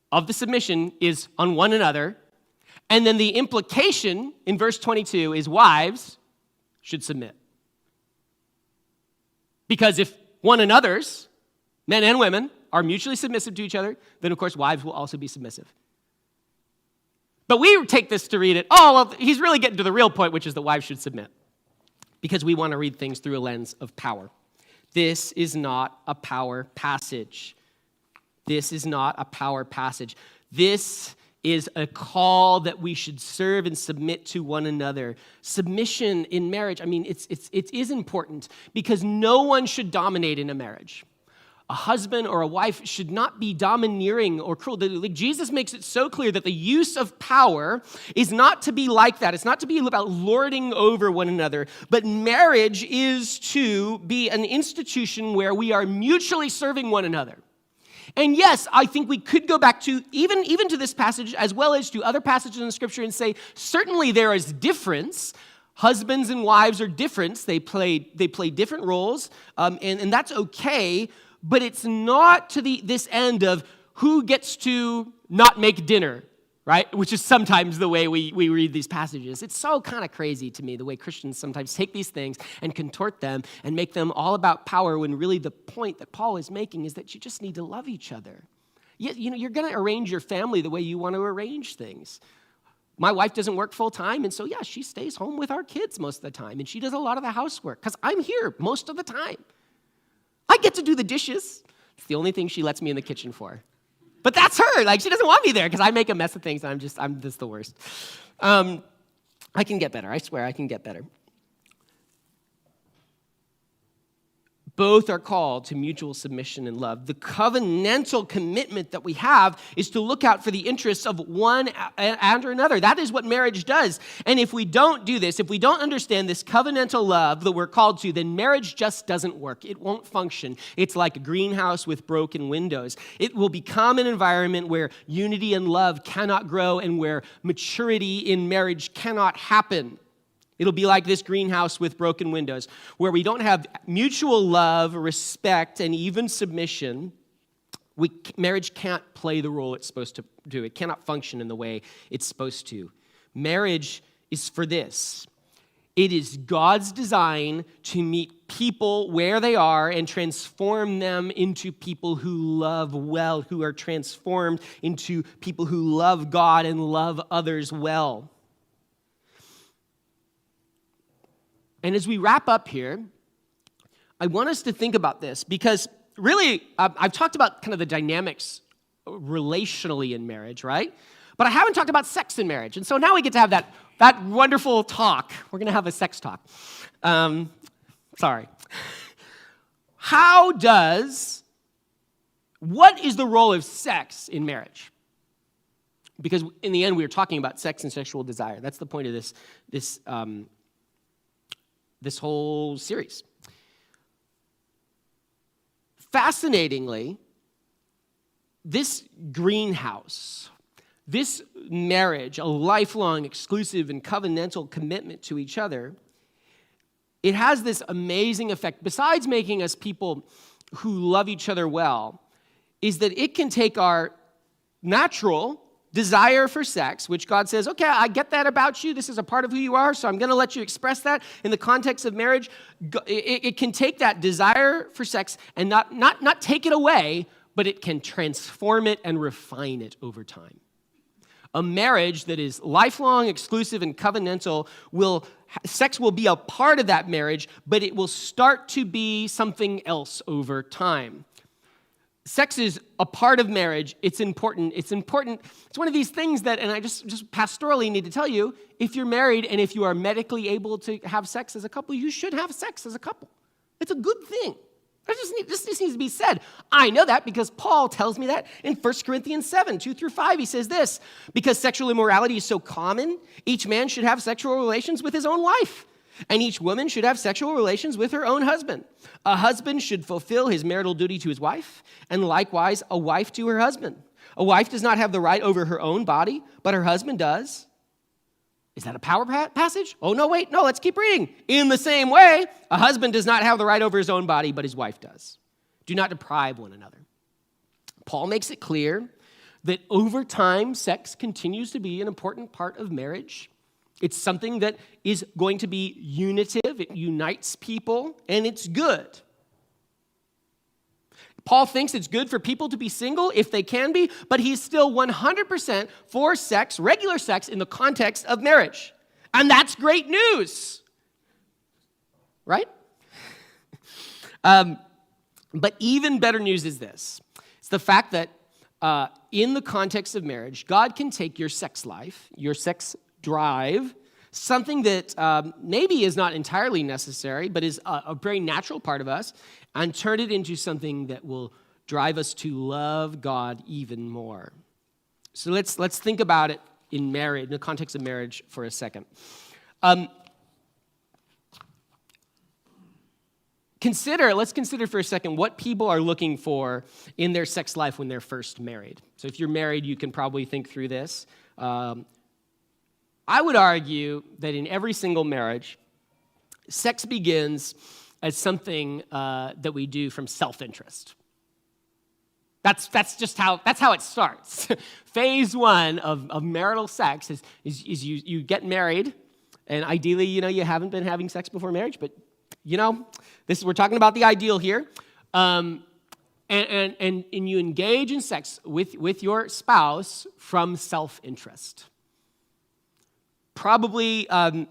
of the submission is on one another, and then the implication in verse 22 is wives should submit. Because if one another's, men and women, are mutually submissive to each other, then of course wives will also be submissive. But we take this to read it, he's really getting to the real point, which is that wives should submit. Because we want to read things through a lens of power. This is not a power passage. This is not a power passage. This is a call that we should serve and submit to one another. Submission in marriage, it is important because no one should dominate in a marriage. A husband or a wife should not be domineering or cruel. Jesus makes it so clear that the use of power is not to be like that. It's not to be about lording over one another, but marriage is to be an institution where we are mutually serving one another. And yes, I think we could go back to even to this passage as well as to other passages in the Scripture and say, certainly there is difference. Husbands and wives are different. They play different roles, and that's okay. But it's not to this end of who gets to not make dinner, right? Which is sometimes the way we read these passages. It's so kind of crazy to me, the way Christians sometimes take these things and contort them and make them all about power when really the point that Paul is making is that you just need to love each other. You're going to arrange your family the way you want to arrange things. My wife doesn't work full time, and so she stays home with our kids most of the time, and she does a lot of the housework because I'm here most of the time. I get to do the dishes. It's the only thing she lets me in the kitchen for. But that's her. She doesn't want me there because I make a mess of things, and I'm just the worst. I can get better. I swear I can get better. Both are called to mutual submission and love. The covenantal commitment that we have is to look out for the interests of one and another. That is what marriage does. And if we don't do this, if we don't understand this covenantal love that we're called to, then marriage just doesn't work. It won't function. It's like a greenhouse with broken windows. It will become an environment where unity and love cannot grow and where maturity in marriage cannot happen. It'll be like this greenhouse with broken windows, where we don't have mutual love, respect, and even submission. Marriage can't play the role it's supposed to do. It cannot function in the way it's supposed to. Marriage is for this. It is God's design to meet people where they are and transform them into people who love well, who are transformed into people who love God and love others well. And as we wrap up here, I want us to think about this because really, I've talked about kind of the dynamics relationally in marriage, right? But I haven't talked about sex in marriage. And so now we get to have that wonderful talk. We're going to have a sex talk. Sorry. What is the role of sex in marriage? Because in the end, we are talking about sex and sexual desire. That's the point of this whole series. Fascinatingly, this greenhouse, this marriage, a lifelong, exclusive, and covenantal commitment to each other, it has this amazing effect. Besides making us people who love each other well, is that it can take our natural desire for sex, which God says, okay, I get that about you. This is a part of who you are, so I'm going to let you express that in the context of marriage. It can take that desire for sex and not take it away, but it can transform it and refine it over time. A marriage that is lifelong, exclusive, and covenantal, sex will be a part of that marriage, but it will start to be something else over time. Sex is a part of marriage. It's important. It's one of these things that, and I just pastorally need to tell you, if you're married and if you are medically able to have sex as a couple, you should have sex as a couple. It's a good thing. This needs to be said. I know that because Paul tells me that in 1 Corinthians 7, 2-5. He says this, because sexual immorality is so common, each man should have sexual relations with his own wife, and each woman should have sexual relations with her own husband. A husband should fulfill his marital duty to his wife, and likewise a wife to her husband. A wife does not have the right over her own body, but her husband does. Is that a power passage? Oh, no, wait, no, let's keep reading. In the same way, a husband does not have the right over his own body, but his wife does. Do not deprive one another. Paul makes it clear that over time, sex continues to be an important part of marriage. It's something that is going to be unitive. It unites people, and it's good. Paul thinks it's good for people to be single if they can be, but he's still 100% for sex, regular sex, in the context of marriage. And that's great news, right? But even better news is this. It's the fact that in the context of marriage, God can take your sex life, your sex drive, something that maybe is not entirely necessary, but is a very natural part of us, and turn it into something that will drive us to love God even more. So let's think about it in marriage, in the context of marriage for a second. Let's consider for a second what people are looking for in their sex life when they're first married. So if you're married, you can probably think through this. I would argue that in every single marriage, sex begins as something that we do from self-interest. That's how it starts. Phase one of marital sex is you get married, and ideally, you haven't been having sex before marriage, but we're talking about the ideal here, and you engage in sex with your spouse from self-interest. Probably, I'm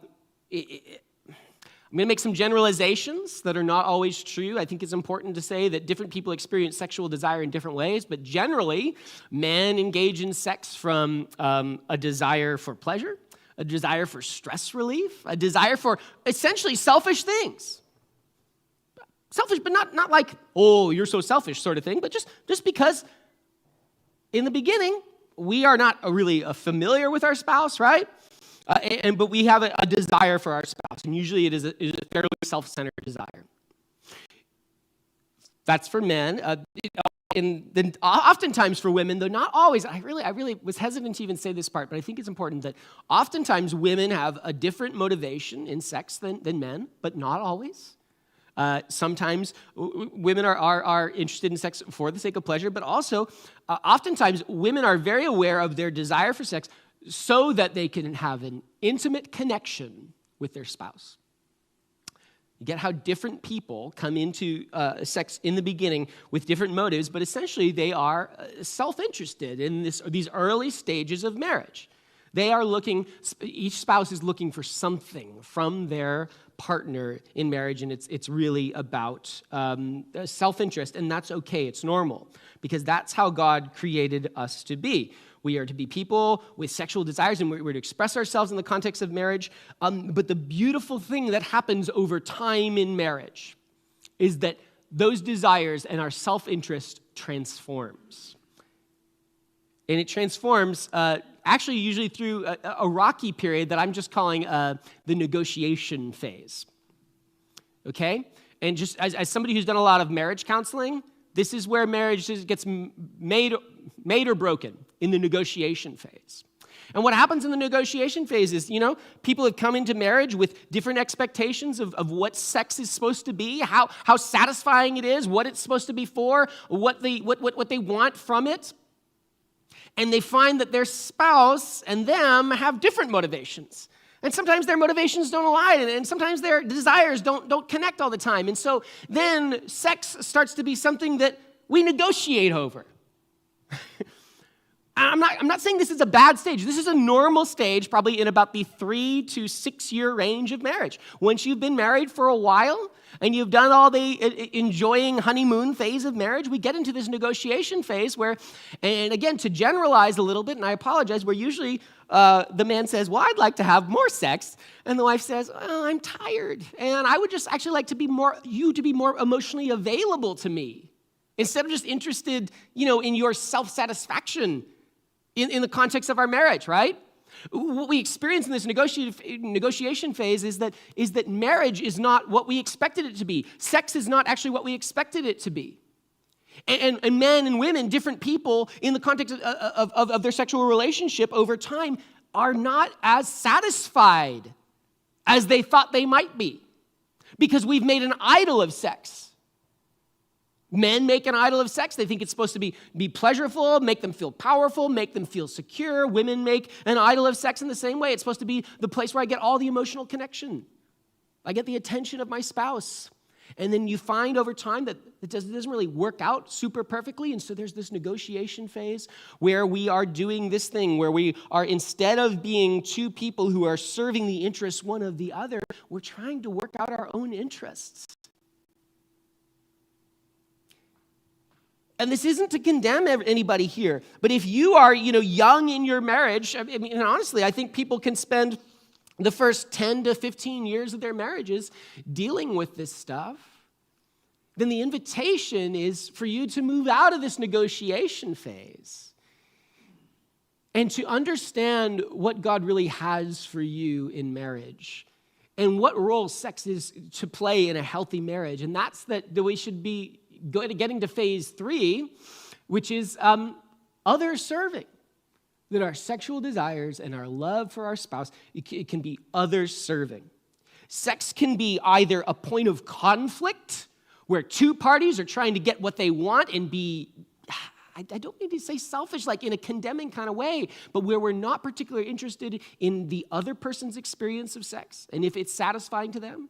going to make some generalizations that are not always true. I think it's important to say that different people experience sexual desire in different ways, but generally, men engage in sex from a desire for pleasure, a desire for stress relief, a desire for essentially selfish things. Selfish, but not like, oh, you're so selfish sort of thing, but just because in the beginning, we are not really familiar with our spouse, right? But we have a desire for our spouse, and usually it is a fairly self-centered desire. That's for men. And then oftentimes for women, though not always, I really was hesitant to even say this part, but I think it's important that oftentimes women have a different motivation in sex than men, but not always. Sometimes women are interested in sex for the sake of pleasure, but also oftentimes women are very aware of their desire for sex so that they can have an intimate connection with their spouse. You get how different people come into sex in the beginning with different motives, but essentially they are self-interested in these early stages of marriage. They are each spouse is looking for something from their partner in marriage, and it's really about self-interest, and that's okay, it's normal, because that's how God created us to be. We are to be people with sexual desires, and we're to express ourselves in the context of marriage. But the beautiful thing that happens over time in marriage is that those desires and our self-interest transforms. And it transforms actually usually through a rocky period that I'm just calling the negotiation phase. Okay? And just as somebody who's done a lot of marriage counseling, this is where marriage gets made or broken, in the negotiation phase. And what happens in the negotiation phase is, people have come into marriage with different expectations of what sex is supposed to be, how satisfying it is, what it's supposed to be for, what they want from it. And they find that their spouse and them have different motivations. And sometimes their motivations don't align, and sometimes their desires don't connect all the time. And so then sex starts to be something that we negotiate over. I'm not saying this is a bad stage. This is a normal stage, probably in about the 3 to 6 year range of marriage. Once you've been married for a while and you've done all the enjoying honeymoon phase of marriage, we get into this negotiation phase where, and again, to generalize a little bit, and I apologize, where usually the man says, well, I'd like to have more sex. And the wife says, oh, I'm tired. And I would just actually like to be more emotionally available to me. Instead of just interested, in your self-satisfaction in the context of our marriage, right? What we experience in this negotiation phase is that marriage is not what we expected it to be. Sex is not actually what we expected it to be. And men and women, different people, in the context of their sexual relationship over time, are not as satisfied as they thought they might be, because we've made an idol of sex. Men make an idol of sex. They think it's supposed to be pleasurable, make them feel powerful, make them feel secure. Women make an idol of sex in the same way. It's supposed to be the place where I get all the emotional connection. I get the attention of my spouse. And then you find over time that it doesn't really work out super perfectly. And so there's this negotiation phase where we are doing this thing, where we are, instead of being two people who are serving the interests one of the other, we're trying to work out our own interests. And this isn't to condemn anybody here, but if you are, young in your marriage, and honestly, I think people can spend the first 10 to 15 years of their marriages dealing with this stuff, then the invitation is for you to move out of this negotiation phase and to understand what God really has for you in marriage and what role sex is to play in a healthy marriage. And that's that we should be getting to phase 3, which is other serving. That our sexual desires and our love for our spouse, it can be other serving. Sex can be either a point of conflict, where two parties are trying to get what they want and be, I don't mean to say selfish, like in a condemning kind of way, but where we're not particularly interested in the other person's experience of sex and if it's satisfying to them.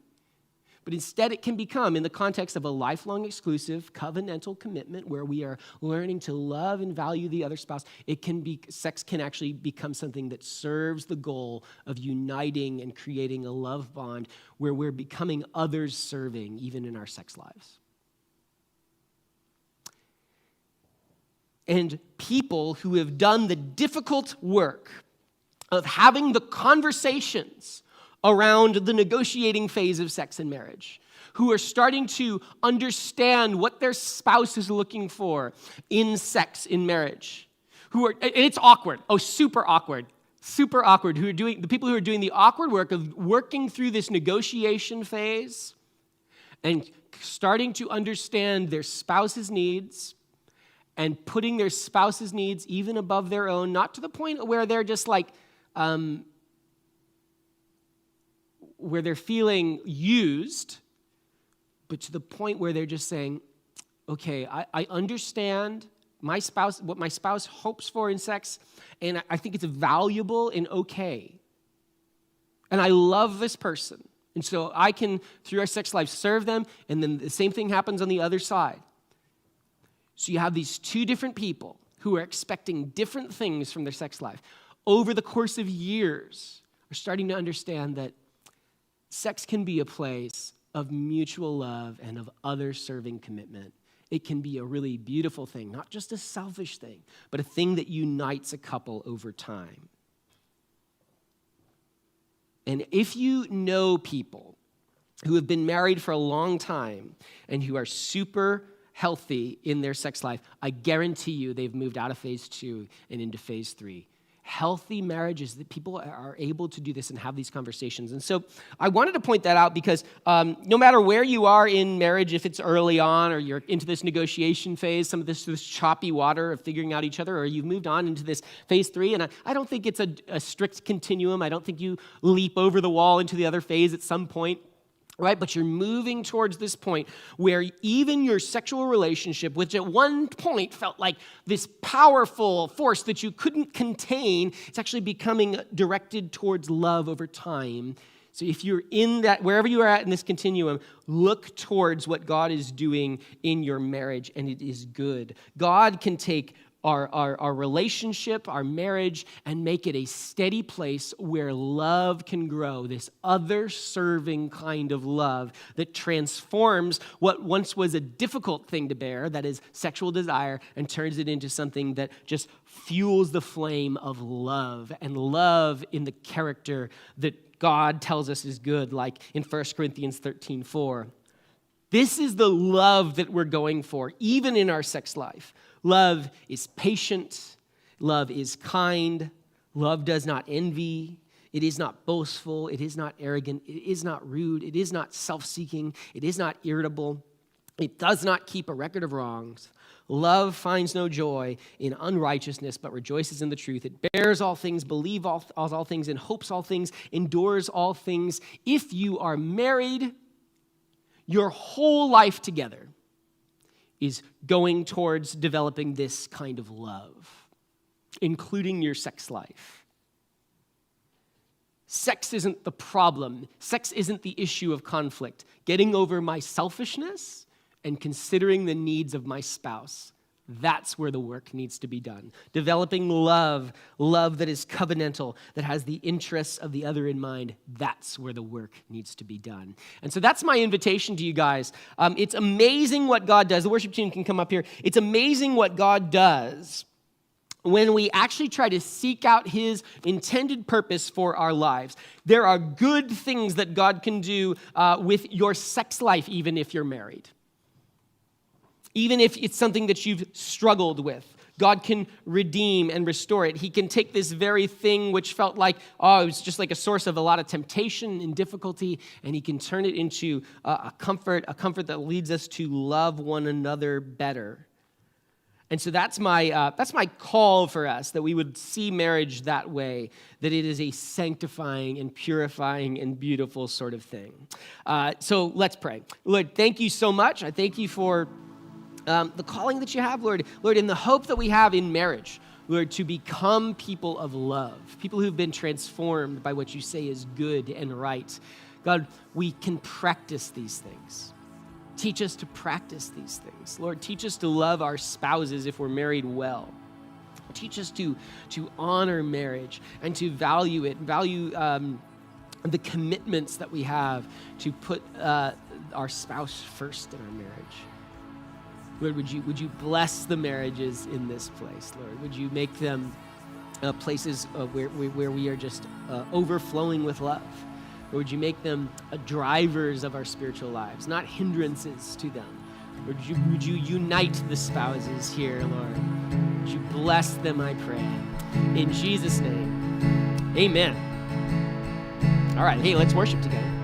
But instead, it can become, in the context of a lifelong exclusive covenantal commitment where we are learning to love and value the other spouse, sex can actually become something that serves the goal of uniting and creating a love bond where we're becoming others serving, even in our sex lives. And people who have done the difficult work of having the conversations around the negotiating phase of sex and marriage, who are starting to understand what their spouse is looking for in sex, in marriage, and it's awkward, super awkward, the people who are doing the awkward work of working through this negotiation phase and starting to understand their spouse's needs and putting their spouse's needs even above their own, not to the point where they're just like, where they're feeling used, but to the point where they're just saying, okay, I understand what my spouse hopes for in sex, and I think it's valuable and okay. And I love this person. And so I can, through our sex life, serve them, and then the same thing happens on the other side. So you have these two different people who are expecting different things from their sex life. Over the course of years, are starting to understand that sex can be a place of mutual love and of other-serving commitment. It can be a really beautiful thing, not just a selfish thing, but a thing that unites a couple over time. And if you know people who have been married for a long time and who are super healthy in their sex life, I guarantee you they've moved out of phase 2 and into phase 3. Healthy marriages, that people are able to do this and have these conversations. And so I wanted to point that out because no matter where you are in marriage, if it's early on or you're into this negotiation phase, some of this choppy water of figuring out each other, or you've moved on into this phase 3, and I don't think it's a strict continuum. I don't think you leap over the wall into the other phase at some point. Right? But you're moving towards this point where even your sexual relationship, which at one point felt like this powerful force that you couldn't contain, it's actually becoming directed towards love over time. So if you're in that, wherever you are at in this continuum, look towards what God is doing in your marriage, and it is good. God can take our relationship, our marriage, and make it a steady place where love can grow, this other-serving kind of love that transforms what once was a difficult thing to bear, that is sexual desire, and turns it into something that just fuels the flame of love, and love in the character that God tells us is good, like in 1 Corinthians 13:4. This is the love that we're going for, even in our sex life. Love is patient. Love is kind. Love does not envy. It is not boastful. It is not arrogant. It is not rude. It is not self-seeking. It is not irritable. It does not keep a record of wrongs. Love finds no joy in unrighteousness, but rejoices in the truth. It bears all things, believes all things, and hopes all things, endures all things. If you are married, your whole life together is going towards developing this kind of love, including your sex life. Sex isn't the problem. Sex isn't the issue of conflict. Getting over my selfishness and considering the needs of my spouse, that's where the work needs to be done. Developing love that is covenantal, that has the interests of the other in mind, that's where the work needs to be done. And so that's my invitation to you guys. It's amazing what God does. The worship team can come up here. It's amazing what God does when we actually try to seek out his intended purpose for our lives. There are good things that God can do with your sex life, even if you're married. Even if it's something that you've struggled with, God can redeem and restore it. He can take this very thing which felt like, it was just like a source of a lot of temptation and difficulty, and he can turn it into a comfort that leads us to love one another better. And so that's my call for us, that we would see marriage that way, that it is a sanctifying and purifying and beautiful sort of thing. So let's pray. Lord, thank you so much. I thank you for the calling that you have, Lord, in the hope that we have in marriage, Lord, to become people of love, people who've been transformed by what you say is good and right. God, we can practice these things. Teach us to practice these things. Lord, teach us to love our spouses if we're married well. Teach us to honor marriage and to value it, the commitments that we have to put our spouse first in our marriage. Lord, would you bless the marriages in this place, Lord? Would you make them places where we are just overflowing with love? Or would you make them drivers of our spiritual lives, not hindrances to them? Would you unite the spouses here, Lord? Would you bless them, I pray. In Jesus' name, amen. All right, hey, let's worship together.